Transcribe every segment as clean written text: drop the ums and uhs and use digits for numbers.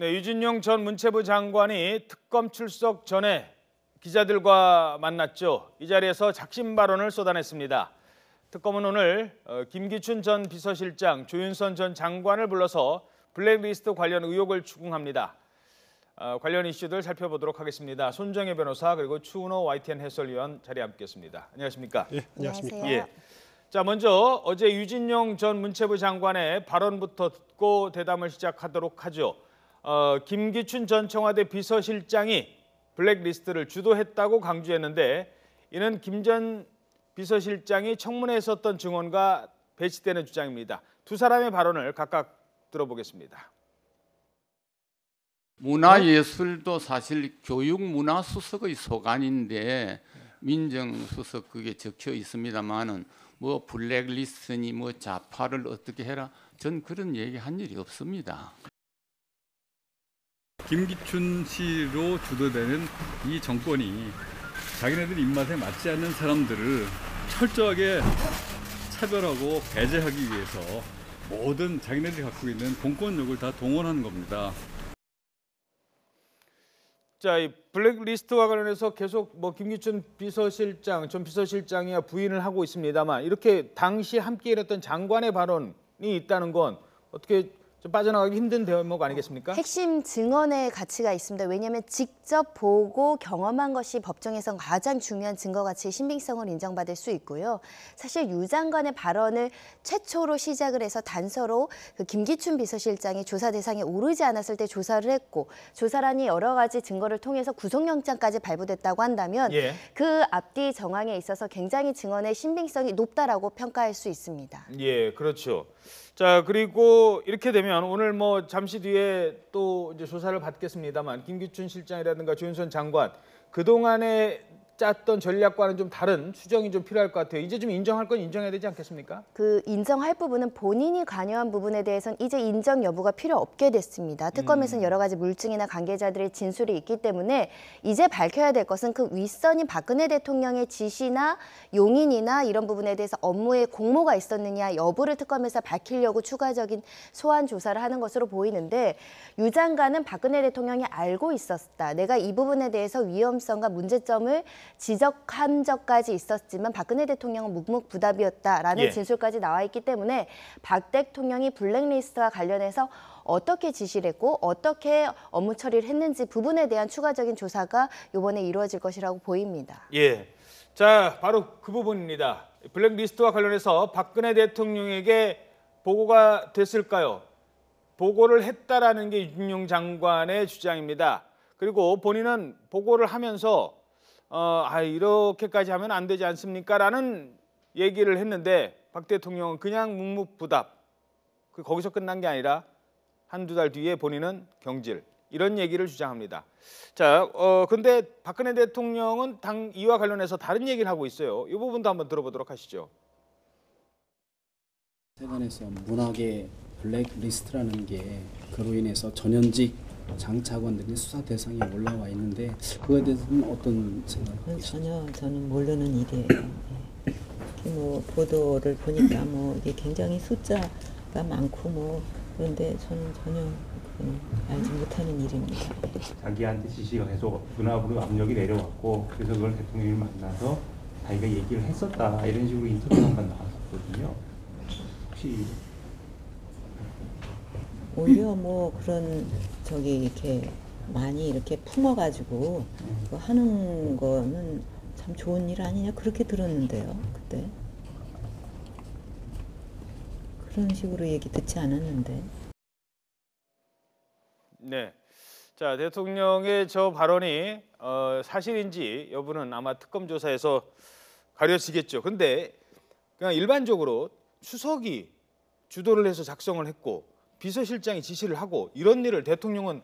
네, 유진용 전 문체부 장관이 특검 출석 전에 기자들과 만났죠. 이 자리에서 작심 발언을 쏟아냈습니다. 특검은 오늘 김기춘 전 비서실장, 조윤선 전 장관을 불러서 블랙리스트 관련 의혹을 추궁합니다. 관련 이슈들 살펴보도록 하겠습니다. 손정혜 변호사 그리고 추은호 YTN 해설위원 자리에 함께했습니다. 안녕하십니까? 예, 안녕하십니까? 예. 자, 먼저 어제 유진용 전 문체부 장관의 발언부터 듣고 대담을 시작하도록 하죠. 김기춘 전 청와대 비서실장이 블랙리스트를 주도했다고 강조했는데 이는 김 전 비서실장이 청문회에 썼던 증언과 배치되는 주장입니다. 두 사람의 발언을 각각 들어보겠습니다. 문화예술도 사실 교육문화수석의 소관인데 민정수석 그게 적혀 있습니다만은 뭐 블랙리스트니 뭐 좌파를 어떻게 해라 전 그런 얘기 한 일이 없습니다. 김기춘 씨로 주도되는 이 정권이 자기네들 입맛에 맞지 않는 사람들을 철저하게 차별하고 배제하기 위해서 모든 자기네들이 갖고 있는 공권력을 다 동원하는 겁니다. 자, 이 블랙리스트와 관련해서 계속 김기춘 비서실장, 전 비서실장이야 부인을 하고 있습니다만 이렇게 당시 함께 일했던 장관의 발언이 있다는 건 어떻게 좀 빠져나가기 힘든 대목 아니겠습니까? 핵심 증언의 가치가 있습니다. 왜냐하면 직접 보고 경험한 것이 법정에서 가장 중요한 증거 가치의 신빙성을 인정받을 수 있고요. 사실 유 장관의 발언을 최초로 시작을 해서 단서로 그 김기춘 비서실장이 조사 대상에 오르지 않았을 때 조사를 했고 조사란이 여러 가지 증거를 통해서 구속영장까지 발부됐다고 한다면 그 앞뒤 정황에 있어서 굉장히 증언의 신빙성이 높다라고 평가할 수 있습니다. 예, 그렇죠. 자, 그리고 이렇게 되면 오늘 잠시 뒤에 또 이제 조사를 받겠습니다만 김기춘 실장이라든가 조윤선 장관 그동안에 짰던 전략과는 좀 다른 수정이 좀 필요할 것 같아요. 이제 좀 인정할 건 인정해야 되지 않겠습니까? 그 인정할 부분은 본인이 관여한 부분에 대해서는 이제 인정 여부가 필요 없게 됐습니다. 특검에서는 여러 가지 물증이나 관계자들의 진술이 있기 때문에 이제 밝혀야 될 것은 그 윗선인 박근혜 대통령의 지시나 용인이나 이런 부분에 대해서 업무에 공모가 있었느냐 여부를 특검에서 밝히려고 추가적인 소환 조사를 하는 것으로 보이는데 유 장관은 박근혜 대통령이 알고 있었다. 내가 이 부분에 대해서 위험성과 문제점을 지적한 적까지 있었지만 박근혜 대통령은 묵묵부답이었다라는 진술까지 나와 있기 때문에 박 대통령이 블랙리스트와 관련해서 어떻게 지시를 했고 어떻게 업무 처리를 했는지 부분에 대한 추가적인 조사가 이번에 이루어질 것이라고 보입니다. 예, 자 바로 그 부분입니다. 블랙리스트와 관련해서 박근혜 대통령에게 보고가 됐을까요? 보고를 했다라는 게 유진용 장관의 주장입니다. 그리고 본인은 보고를 하면서 이렇게까지 하면 안 되지 않습니까? 라는 얘기를 했는데 박 대통령은 그냥 묵묵부답. 거기서 끝난 게 아니라 한두 달 뒤에 본인은 경질. 이런 얘기를 주장합니다. 자, 근데 박근혜 대통령은 이와 관련해서 다른 얘기를 하고 있어요. 이 부분도 한번 들어보도록 하시죠. 세관에서 문학의 블랙리스트라는 게 그로 인해서 전현직 장차관들이 수사 대상에 올라와 있는데 그거에 대해서는 어떤 생각을 전혀 저는 모르는 일이에요. 보도를 보니까 이게 굉장히 숫자가 많고 그런데 저는 전혀 알지 못하는 일입니다. 자기한테 지시가 계속 문화부로 압력이 내려왔고 그래서 그걸 대통령이 만나서 자기가 얘기를 했었다 이런 식으로 인터뷰 한번 나왔었거든요. 혹시 오히려 그런 이렇게 많이 이렇게 품어가지고 그거 하는 거는 참 좋은 일 아니냐 그렇게 들었는데요 그때 그런 식으로 얘기 듣지 않았는데. 네, 자 대통령의 저 발언이 사실인지 여부는 아마 특검 조사에서 가려지겠죠. 근데 그냥 일반적으로 수석이 주도를 해서 작성을 했고 비서실장이 지시를 하고 이런 일을 대통령은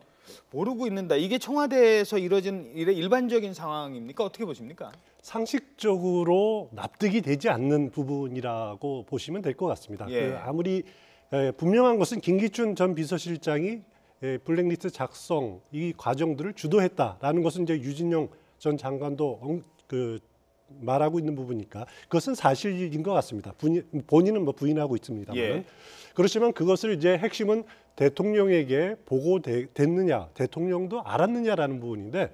모르고 있는다. 이게 청와대에서 이루어진 일의 일반적인 상황입니까? 어떻게 보십니까? 상식적으로 납득이 되지 않는 부분이라고 보시면 될 것 같습니다. 아무리 분명한 것은 김기춘 전 비서실장이 블랙리스트 작성 이 과정들을 주도했다라는 것은 이제 유진용 전 장관도 말하고 있는 부분이니까 그것은 사실인 것 같습니다. 본인은 부인하고 있습니다만 그렇지만 그것을 이제 핵심은 대통령에게 보고됐느냐, 대통령도 알았느냐라는 부분인데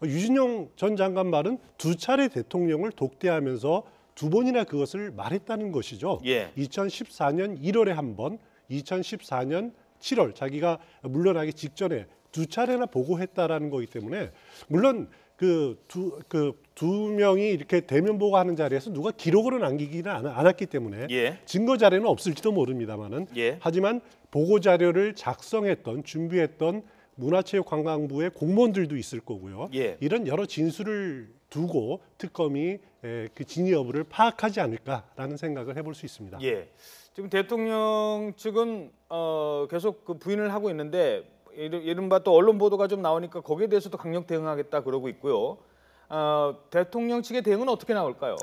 유진용 전 장관 말은 2차례 대통령을 독대하면서 2번이나 그것을 말했다는 것이죠. 예. 2014년 1월에 한 번, 2014년 7월 자기가 물러나기 직전에 2차례나 보고했다라는 거기 때문에 물론 두 명이 이렇게 대면 보고하는 자리에서 누가 기록으로 남기기는 않았기 때문에 예. 증거 자료는 없을지도 모릅니다만은 예. 하지만 보고 자료를 작성했던 준비했던 문화체육관광부의 공무원들도 있을 거고요. 예. 이런 여러 진술을 두고 특검이 그 진위 여부를 파악하지 않을까라는 생각을 해볼 수 있습니다. 예. 지금 대통령 측은 계속 그 부인을 하고 있는데 이른바 또 언론 보도가 좀 나오니까 거기에 대해서도 강력 대응하겠다 그러고 있고요. 대통령 측의 대응은 어떻게 나올까요?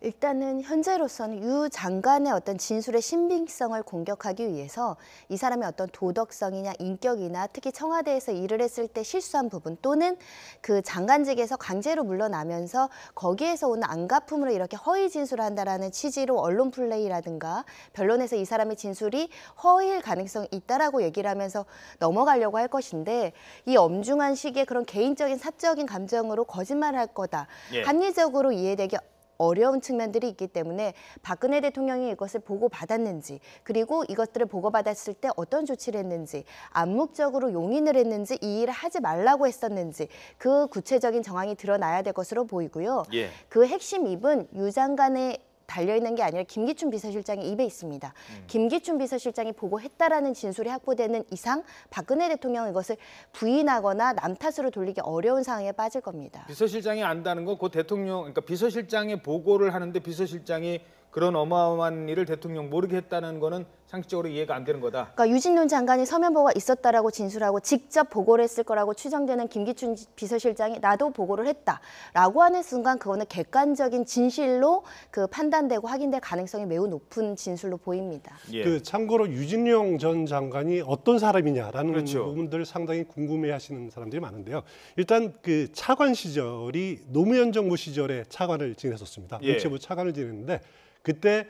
일단은 현재로서는 유 장관의 어떤 진술의 신빙성을 공격하기 위해서 이 사람의 어떤 도덕성이나 인격이나 특히 청와대에서 일을 했을 때 실수한 부분 또는 그 장관직에서 강제로 물러나면서 거기에서 오는 안갚음으로 이렇게 허위 진술을 한다라는 취지로 언론 플레이라든가 변론에서 이 사람의 진술이 허위일 가능성이 있다라고 얘기를 하면서 넘어가려고 할 것인데 이 엄중한 시기에 그런 개인적인 사적인 감정으로 거짓말을 할 거다. 예. 합리적으로 이해되기 어려운 측면들이 있기 때문에 박근혜 대통령이 이것을 보고받았는지 그리고 이것들을 보고받았을 때 어떤 조치를 했는지 암묵적으로 용인을 했는지 이 일을 하지 말라고 했었는지 그 구체적인 정황이 드러나야 될 것으로 보이고요. 예. 그 핵심 입은 유 장관의 달려있는 게 아니라 김기춘 비서실장의 입에 있습니다. 김기춘 비서실장이 보고했다라는 진술이 확보되는 이상 박근혜 대통령은 이것을 부인하거나 남 탓으로 돌리기 어려운 상황에 빠질 겁니다. 비서실장이 안다는 건 그 대통령, 그러니까 비서실장에 보고를 하는데 비서실장이 그런 어마어마한 일을 대통령 모르게 했다는 거는 상식적으로 이해가 안 되는 거다. 그러니까 유진룡 장관이 서면 보고가 있었다라고 진술하고 직접 보고를 했을 거라고 추정되는 김기춘 비서실장이 나도 보고를 했다라고 하는 순간 그거는 객관적인 진실로 그 판단되고 확인될 가능성이 매우 높은 진술로 보입니다. 예. 참고로 유진용 전 장관이 어떤 사람이냐라는 그렇죠. 부분들 상당히 궁금해하시는 사람들이 많은데요. 일단 그 차관 시절이 노무현 정부 시절에 차관을 지냈었습니다. 예. 문체부 차관을 지냈는데 그때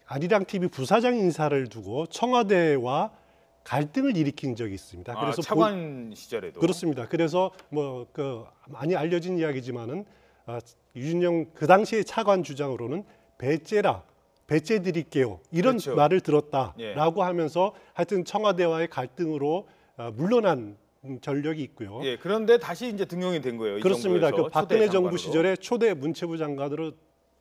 아리랑 TV 부사장 인사를 두고 청와대와 갈등을 일으킨 적이 있습니다. 그래서 차관 시절에도 그렇습니다. 그래서 많이 알려진 이야기지만은 유진영 그 당시의 차관 주장으로는 배째 드릴게요 이런 그렇죠. 말을 들었다라고 예. 하면서 하여튼 청와대와의 갈등으로 물러난 전력이 있고요. 예, 그런데 다시 이제 등용이 된 거예요. 이 그렇습니다. 정부에서 그 박근혜 초대 정부 장관으로. 시절에 초대 문체부 장관으로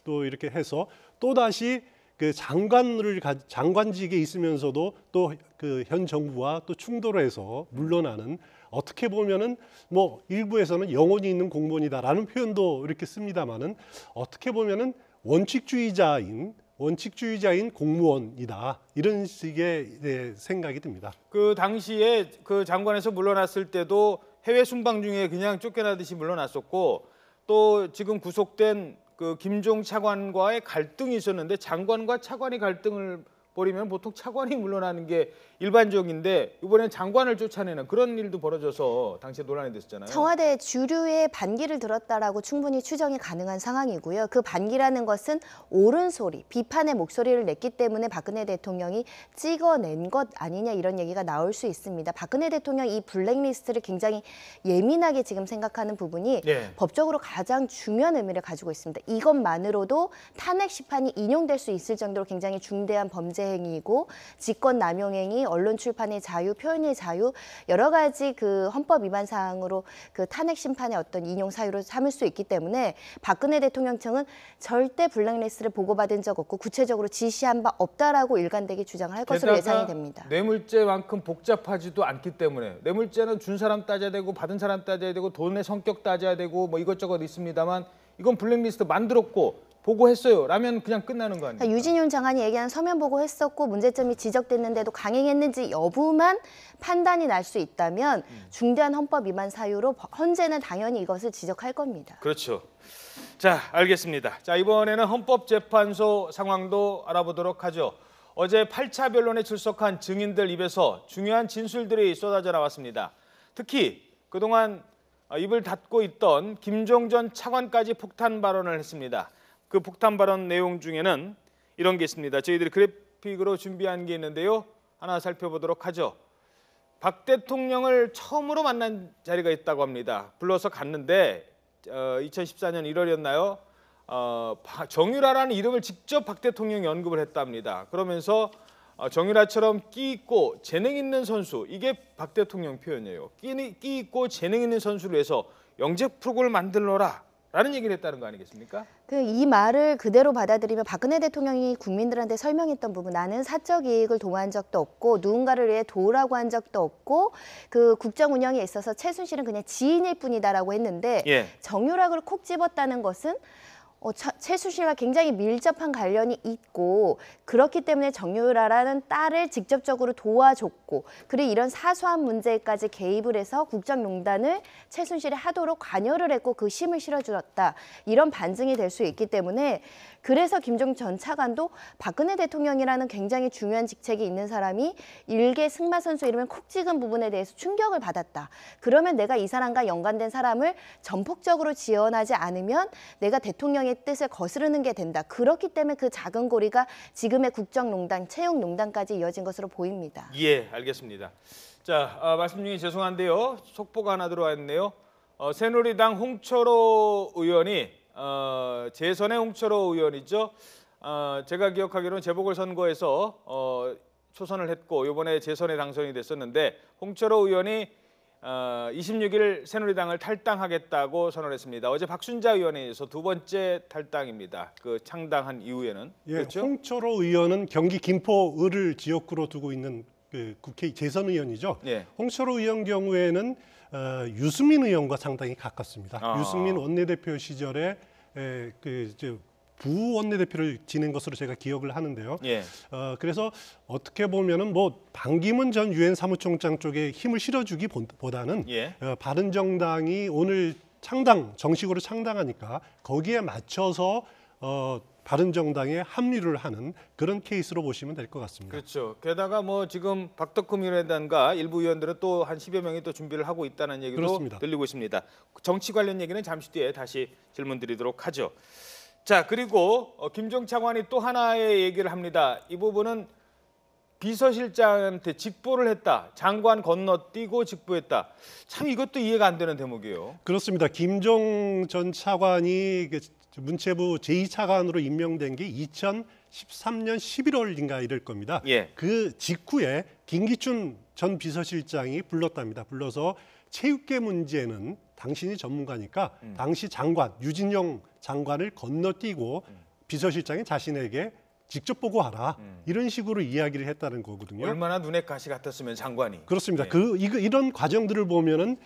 또 이렇게 해서 또 다시 그 장관직에 있으면서도 또 그 현 정부와 또 충돌을 해서 물러나는 어떻게 보면은 뭐 일부에서는 영혼이 있는 공무원이다라는 표현도 이렇게 씁니다만은 어떻게 보면은 원칙주의자인 공무원이다 이런 식의 생각이 듭니다. 그 당시에 그 장관에서 물러났을 때도 해외 순방 중에 그냥 쫓겨나듯이 물러났었고 또 지금 구속된 그 김종 차관과의 갈등이 있었는데 장관과 차관이 갈등을 벌이면 보통 차관이 물러나는 게 일반적인데 이번엔 장관을 쫓아내는 그런 일도 벌어져서 당시에 논란이 됐었잖아요. 청와대 주류의 반기를 들었다라고 충분히 추정이 가능한 상황이고요. 그 반기라는 것은 옳은 소리, 비판의 목소리를 냈기 때문에 박근혜 대통령이 찍어낸 것 아니냐 이런 얘기가 나올 수 있습니다. 박근혜 대통령이 이 블랙리스트를 굉장히 예민하게 지금 생각하는 부분이 네. 법적으로 가장 중요한 의미를 가지고 있습니다. 이것만으로도 탄핵 시판이 인용될 수 있을 정도로 굉장히 중대한 범죄 행위이고 직권 남용 행위, 언론 출판의 자유, 표현의 자유 여러 가지 그 헌법 위반 사항으로 그 탄핵 심판의 어떤 인용 사유로 삼을 수 있기 때문에 박근혜 대통령 측은 절대 블랙리스트를 보고받은 적 없고 구체적으로 지시한 바 없다라고 일관되게 주장을 할 것으로 예상이 됩니다. 뇌물죄만큼 복잡하지도 않기 때문에 뇌물죄는 준 사람 따져야 되고 받은 사람 따져야 되고 돈의 성격 따져야 되고 뭐 이것저것 있습니다만 이건 블랙리스트 만들었고 보고했어요. 라면 그냥 끝나는 거 아니에요? 그러니까 유진용 장관이 얘기한 서면 보고했었고 문제점이 지적됐는데도 강행했는지 여부만 판단이 날 수 있다면 중대한 헌법 위반 사유로 헌재는 당연히 이것을 지적할 겁니다. 그렇죠. 자, 알겠습니다. 자, 이번에는 헌법재판소 상황도 알아보도록 하죠. 어제 8차 변론에 출석한 증인들 입에서 중요한 진술들이 쏟아져 나왔습니다. 특히 그동안 입을 닫고 있던 김종 전 차관까지 폭탄 발언을 했습니다. 그 폭탄 발언 내용 중에는 이런 게 있습니다. 저희들이 그래픽으로 준비한 게 있는데요. 하나 살펴보도록 하죠. 박 대통령을 처음으로 만난 자리가 있다고 합니다. 불러서 갔는데 2014년 1월이었나요? 정유라라는 이름을 직접 박 대통령이 언급을 했답니다. 그러면서 정유라처럼 끼 있고 재능 있는 선수, 이게 박 대통령 표현이에요. 끼 있고 재능 있는 선수를 위해서 영재 프로그램을 만들어라 라는 얘기를 했다는 거 아니겠습니까? 이 말을 그대로 받아들이면 박근혜 대통령이 국민들한테 설명했던 부분, 나는 사적 이익을 도모한 적도 없고 누군가를 위해 도우라고 한 적도 없고 그 국정 운영에 있어서 최순실은 그냥 지인일 뿐이다라고 했는데 예. 정유락을 콕 집었다는 것은 최순실과 굉장히 밀접한 관련이 있고 그렇기 때문에 정유라라는 딸을 직접적으로 도와줬고 그리고 이런 사소한 문제까지 개입을 해서 국정농단을 최순실이 하도록 관여를 했고 그 힘을 실어주었다. 이런 반증이 될 수 있기 때문에 그래서 김종 전 차관도 박근혜 대통령이라는 굉장히 중요한 직책이 있는 사람이 일개 승마 선수 이름을 콕 찍은 부분에 대해서 충격을 받았다. 그러면 내가 이 사람과 연관된 사람을 전폭적으로 지원하지 않으면 내가 대통령의 뜻을 거스르는 게 된다. 그렇기 때문에 그 작은 고리가 지금의 국정농단, 채용농단까지 이어진 것으로 보입니다. 예, 알겠습니다. 자, 말씀 중에 죄송한데요. 속보가 하나 들어왔네요. 새누리당 홍철호 의원이 재선의 홍철호 의원이죠. 제가 기억하기로는 재보궐선거에서 초선을 했고 이번에 재선에 당선이 됐었는데 홍철호 의원이 26일 새누리당을 탈당하겠다고 선언했습니다. 어제 박순자 의원에 의해서 두 번째 탈당입니다. 그 창당한 이후에는. 예, 그렇죠? 홍철호 의원은 경기 김포을을 지역구로 두고 있는 그 국회 재선 의원이죠. 예. 홍철호 의원 경우에는 유승민 의원과 상당히 가깝습니다. 유승민 원내대표 시절에 부 원내대표를 지낸 것으로 제가 기억을 하는데요. 예. 그래서 어떻게 보면은 뭐 반기문 전 유엔 사무총장 쪽에 힘을 실어주기보다는 예. 바른정당이 오늘 정식으로 창당하니까 거기에 맞춰서 바른정당에 합류를 하는 그런 케이스로 보시면 될 것 같습니다. 그렇죠. 게다가 뭐 지금 박덕흠 의원단과 일부 의원들은 또 한 10여 명이 또 준비를 하고 있다는 얘기도 그렇습니다. 들리고 있습니다. 정치 관련 얘기는 잠시 뒤에 다시 질문 드리도록 하죠. 자, 그리고 김종 차관이 또 하나의 얘기를 합니다. 이 부분은 비서실장한테 직보를 했다. 장관 건너뛰고 직보했다. 참 이것도 이해가 안 되는 대목이에요. 그렇습니다. 김종 전 차관이 문체부 제2차관으로 임명된 게 2013년 11월인가 이럴 겁니다. 예. 그 직후에 김기춘 전 비서실장이 불렀답니다. 불러서 체육계 문제는 당신이 전문가니까 당시 장관 유진영 장관을 건너뛰고 비서실장이 자신에게 직접 보고하라 이런 식으로 이야기를 했다는 거거든요. 얼마나 눈에 가시 같았으면 장관이. 그렇습니다. 예. 이런 과정들을 보면은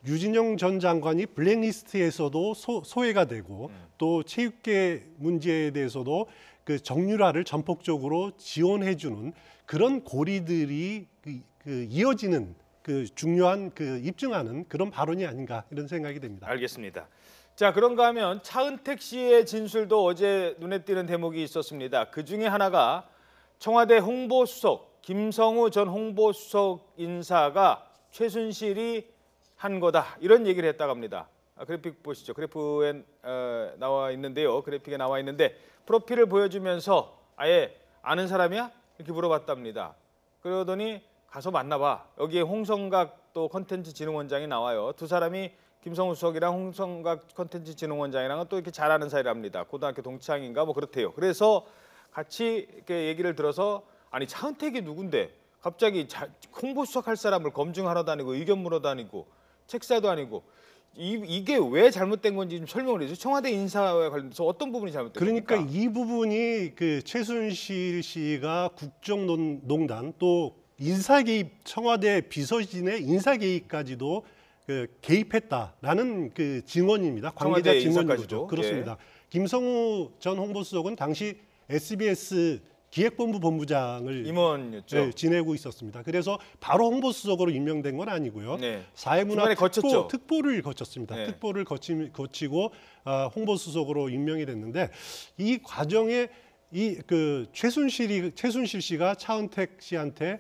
유진영 전 장관이 블랙리스트에서도 소외가 되고 또 체육계 문제에 대해서도 그 정유라를 전폭적으로 지원해주는 그런 고리들이 이어지는 그 중요한 입증하는 그런 발언이 아닌가 이런 생각이 됩니다. 알겠습니다. 자, 그런가 하면 차은택 씨의 진술도 어제 눈에 띄는 대목이 있었습니다. 그 중에 하나가 청와대 홍보수석 김성우 전 홍보수석 인사가 최순실이 한 거다 이런 얘기를 했다고 합니다. 그래픽 보시죠. 그래프에 나와 있는데요. 그래픽에 나와 있는데 프로필을 보여주면서 아예 아는 사람이야? 이렇게 물어봤답니다. 그러더니 가서 만나봐. 여기에 홍성각 또 컨텐츠진흥원장이 나와요. 두 사람이 김성우 수석이랑 홍성각 컨텐츠진흥원장이랑은 또 이렇게 잘 아는 사이랍니다. 고등학교 동창인가 뭐 그렇대요. 그래서 같이 이렇게 얘기를 들어서 아니 차은택이 누군데 갑자기 홍보수석 할 사람을 검증하러 다니고 의견 물어 다니고 책사도 아니고 이게 왜 잘못된 건지 좀 설명을 해주세요. 청와대 인사와 관련해서 어떤 부분이 잘못된 그러니까 겁니까? 이 부분이 그 최순실 씨가 국정농단 또 인사 개입 청와대 비서진의 인사 개입까지도 개입했다라는 그 증언입니다. 관계자 청와대 증언이죠. 인사까지도. 그렇습니다. 예. 김성우 전 홍보수석은 당시 SBS 기획본부 본부장을 임원이었죠. 지내고 있었습니다. 그래서 바로 홍보수석으로 임명된 건 아니고요. 네. 사회문화 중간에 거쳤죠. 특보를 거쳤습니다. 네. 특보를 거치고 홍보수석으로 임명이 됐는데 이 과정에 최순실 씨가 차은택 씨한테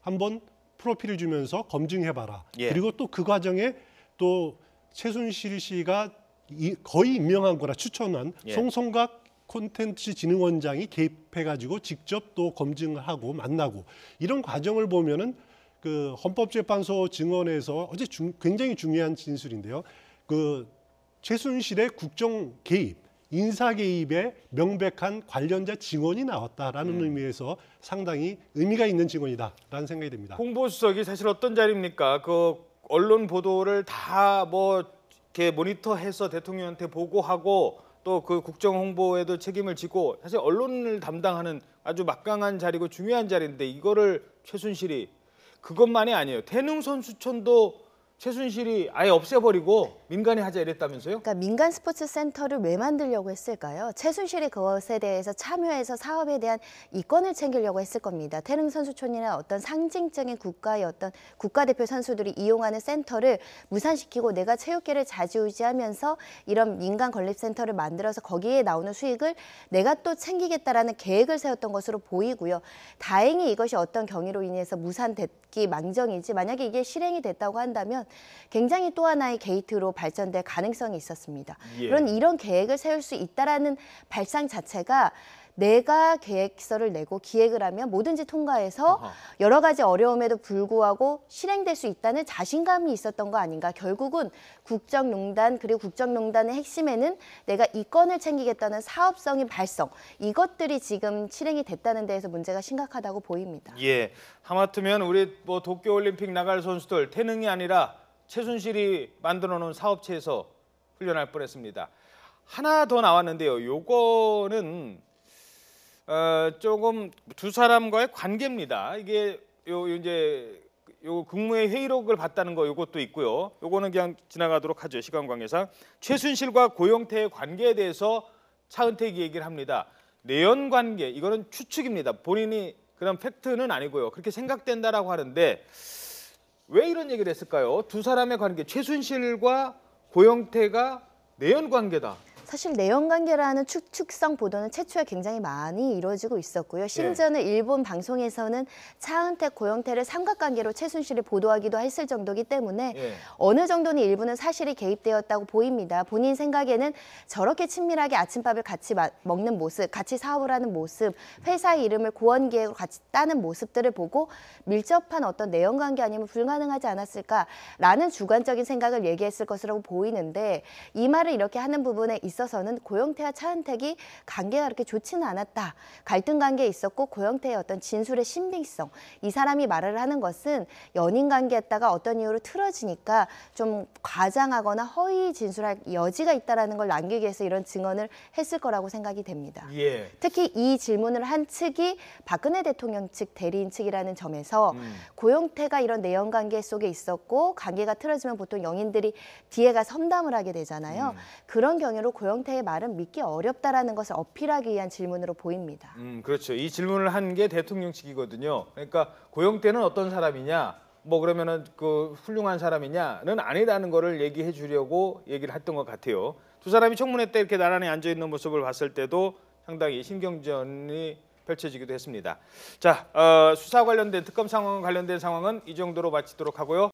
한번 프로필을 주면서 검증해봐라. 예. 그리고 또 그 과정에 또 최순실 씨가 거의 임명한 거나 추천한 예. 송성각 콘텐츠진흥원장이 개입해가지고 직접 또 검증을 하고 만나고 이런 과정을 보면은 그 헌법재판소 증언에서 어제 굉장히 중요한 진술인데요. 그 최순실의 국정 개입, 인사 개입에 명백한 관련자 증언이 나왔다라는 의미에서 상당히 의미가 있는 증언이다라는 생각이 듭니다. 홍보수석이 사실 어떤 자리입니까? 그 언론 보도를 다 뭐 이렇게 모니터해서 대통령한테 보고하고 또 그 국정 홍보에도 책임을 지고 사실 언론을 담당하는 아주 막강한 자리고 중요한 자리인데 이거를 최순실이 그것만이 아니에요. 태릉 선수촌도 최순실이 아예 없애버리고 민간이 하자 이랬다면서요? 그러니까 민간 스포츠 센터를 왜 만들려고 했을까요? 최순실이 그것에 대해서 참여해서 사업에 대한 이권을 챙기려고 했을 겁니다. 태릉 선수촌이나 어떤 상징적인 국가의 어떤 국가대표 선수들이 이용하는 센터를 무산시키고 내가 체육계를 좌지우지하면서 이런 민간 건립센터를 만들어서 거기에 나오는 수익을 내가 또 챙기겠다라는 계획을 세웠던 것으로 보이고요. 다행히 이것이 어떤 경위로 인해서 무산됐기 망정이지 만약에 이게 실행이 됐다고 한다면 굉장히 또 하나의 게이트로 발전될 가능성이 있었습니다. 예. 그런 이런 계획을 세울 수 있다라는 발상 자체가 내가 계획서를 내고 기획을 하면 뭐든지 통과해서 여러 가지 어려움에도 불구하고 실행될 수 있다는 자신감이 있었던 거 아닌가. 결국은 국정농단 그리고 국정농단의 핵심에는 내가 이권을 챙기겠다는 사업성인 발성 이것들이 지금 실행이 됐다는 데에서 문제가 심각하다고 보입니다. 예, 하마터면 우리 뭐 도쿄올림픽 나갈 선수들 태릉이 아니라 최순실이 만들어놓은 사업체에서 훈련할 뻔했습니다. 하나 더 나왔는데요. 요거는 조금 두 사람과의 관계입니다. 이게 이제 국무회 회의록을 봤다는 거 요것도 있고요. 요거는 그냥 지나가도록 하죠. 시간 관계상. 최순실과 고영태의 관계에 대해서 차은택이 얘기를 합니다. 내연 관계 이거는 추측입니다. 본인이 그런 팩트는 아니고요. 그렇게 생각된다라고 하는데 왜 이런 얘기를 했을까요? 두 사람의 관계 최순실과 고영태가 내연 관계다. 사실 내연관계라는 추측성 보도는 최초에 굉장히 많이 이루어지고 있었고요. 심지어는 일본 방송에서는 차은택, 고영태를 삼각관계로 최순실이 보도하기도 했을 정도이기 때문에 어느 정도는 일부는 사실이 개입되었다고 보입니다. 본인 생각에는 저렇게 친밀하게 아침밥을 같이 먹는 모습, 같이 사업을 하는 모습, 회사의 이름을 고원계획으로 같이 따는 모습들을 보고 밀접한 어떤 내연관계 아니면 불가능하지 않았을까라는 주관적인 생각을 얘기했을 것이라고 보이는데 이 말을 이렇게 하는 부분에 있어서는 고영태와 차은택이 관계가 그렇게 좋지는 않았다. 갈등 관계에 있었고 고영태의 어떤 진술의 신빙성. 이 사람이 말을 하는 것은 연인 관계였다가 어떤 이유로 틀어지니까 좀 과장하거나 허위 진술할 여지가 있다는 걸 남기기 위해서 이런 증언을 했을 거라고 생각이 됩니다. 예. 특히 이 질문을 한 측이 박근혜 대통령 측 대리인 측이라는 점에서 고영태가 이런 내연 관계 속에 있었고 관계가 틀어지면 보통 영인들이 뒤에 가서 험담을 하게 되잖아요. 그런 경우로 고영태의 말은 믿기 어렵다라는 것을 어필하기 위한 질문으로 보입니다. 그렇죠. 이 질문을 한 게 대통령 측이거든요. 그러니까 고영태는 어떤 사람이냐, 뭐 그러면은 그 훌륭한 사람이냐는 아니라는 거를 얘기해 주려고 얘기를 했던 것 같아요. 두 사람이 청문회 때 이렇게 나란히 앉아 있는 모습을 봤을 때도 상당히 신경전이 펼쳐지기도 했습니다. 자, 수사 관련된 특검 상황 관련된 상황은 이 정도로 마치도록 하고요.